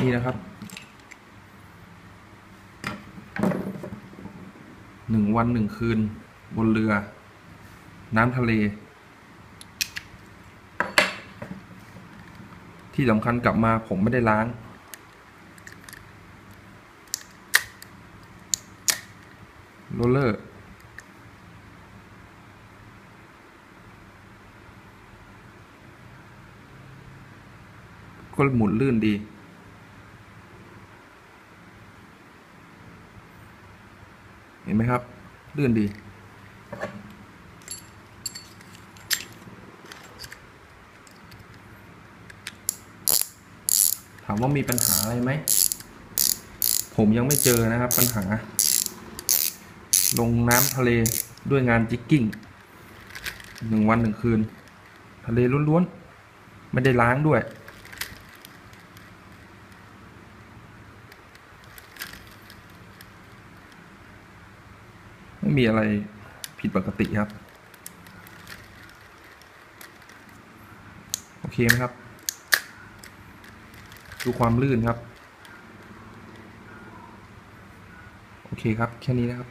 นี่นะครับ1 วัน 1 คืนบนเรือน้ำทะเลที่สำคัญกลับมาผมไม่ได้ล้างโรลเลอร์ก็หมุนลื่นดีเห็นไหมครับลื่นดีถามว่ามีปัญหาอะไรไหมผมยังไม่เจอนะครับปัญหาลงน้ำทะเลด้วยงานจิกกิ้ง1 วัน 1 คืนทะเลล้วนๆไม่ได้ล้างด้วยไม่มีอะไรผิดปกติครับโอเคไหมครับดูความลื่นครับโอเคครับแค่นี้นะครับ